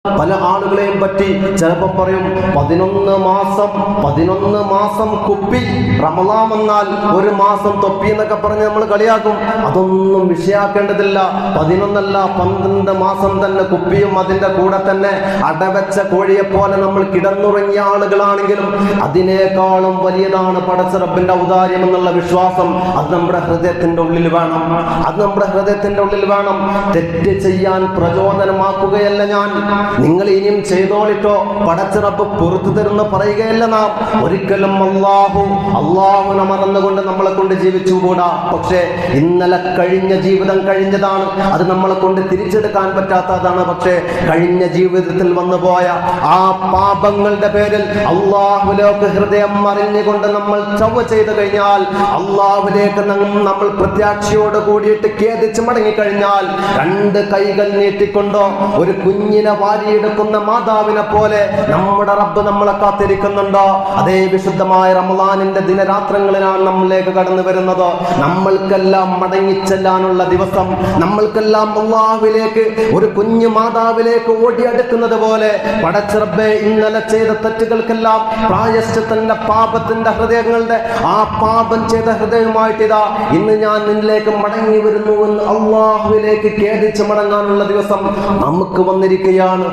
പല ആളുകളെയും പറ്റി ചിലപ്പോൾ പറയും 11 മാസം കുപ്പി, റമളാൻ വന്നാൽ 1 മാസം തൊപ്പി എന്നൊക്കെ പറഞ്ഞ് നമ്മൾ കളിയാക്കും. അതൊന്നും വിഷയാക്കേണ്ടതില്ല. 11 അല്ല 12 മാസം തന്നെ കുപ്പിയും അതിന്റെ കൂടെ തന്നെ അടവെച്ച കോഴിയെ പോലെ നമ്മൾ കിടന്നുറങ്ങിയ ആളുകളാണെങ്കിലും അതിനേക്കാളും വലിയതാണ് പടച്ച റബ്ബിന്റെ ഔദാര്യം എന്നുള്ള വിശ്വാസം അത് നമ്മുടെ ഹൃദയത്തിന്റെ ഉള്ളിൽ വേണം. തെറ്റ് ചെയ്യാൻ പ്രചോദനമാക്കുകയല്ല ഞാൻ. നിങ്ങൾ ഇനിയും ചെയ്തോളിട്ടോ, പടച്ച റബ്ബ് പുറത്തു തരുന്ന പറയുകയല്ല നാം. ഒരിക്കലും അള്ളാഹുനെ മറന്നുകൊണ്ട് നമ്മളെ കൊണ്ട് ജീവിച്ചുകൂടാ. പക്ഷേ ഇന്നലെ കഴിഞ്ഞ ജീവിതം കഴിഞ്ഞതാണ്, അത് നമ്മളെ കൊണ്ട് തിരിച്ചെടുക്കാൻ പറ്റാത്തതാണ്. പക്ഷേ കഴിഞ്ഞ ജീവിതത്തിൽ വന്നുപോയ ആ പാപങ്ങളുടെ പേരിൽ അള്ളാഹുലേക്ക് ഹൃദയം അറിഞ്ഞുകൊണ്ട് നമ്മൾ ചവ ചെയ്തു കഴിഞ്ഞാൽ, അള്ളാഹുലേക്ക് നമ്മൾ പ്രത്യാക്ഷയോട് കൂടിയിട്ട് ഖേദിച്ച് മടങ്ങിക്കഴിഞ്ഞാൽ, 2 കൈകൾ നീട്ടിക്കൊണ്ടോ ഒരു കുഞ്ഞിനെ വാരിയെടുക്കുന്ന മാതാവിനെ പോലെ നമ്മുടെ റബ്ബ് നമ്മളെ കാത്തിരിക്കുന്നുണ്ടോ? അതേ വിശുദ്ധമായ റമളാനിന്റെ ദിനരാത്രങ്ങളിലാണ് നമ്മളിലേക്ക് കടന്നു വരുന്നത്. നമ്മൾക്കെല്ലാം മടങ്ങിച്ചെല്ലാനുള്ള ദിവസം, നമ്മൾക്കെല്ലാം അല്ലാഹുവിലേക്ക് ഒരു കുഞ്ഞു മാതാവിലേക്ക് ഓടിയെടുക്കുന്നത് പോലെ പടച്ച റബ്ബേ, ഇന്നലെ ചെയ്ത തെറ്റുകൾക്കെല്ലാം പ്രായശ്ചിത്തത്തിന്റെ പാപത്തിന്റെ ഹൃദയങ്ങളുടെ ആ പാപം ചെയ്ത ഹൃദയമായിട്ട് ഇതാ ഇന്ന് ഞാൻ നിന്നിലേക്ക് മടങ്ങി വരുന്നു എന്ന് അല്ലാഹുവിലേക്ക് ഖേദിച്ച് മടങ്ങാനുള്ള ദിവസം നമുക്ക് വന്നിരിക്കുകയാണ്.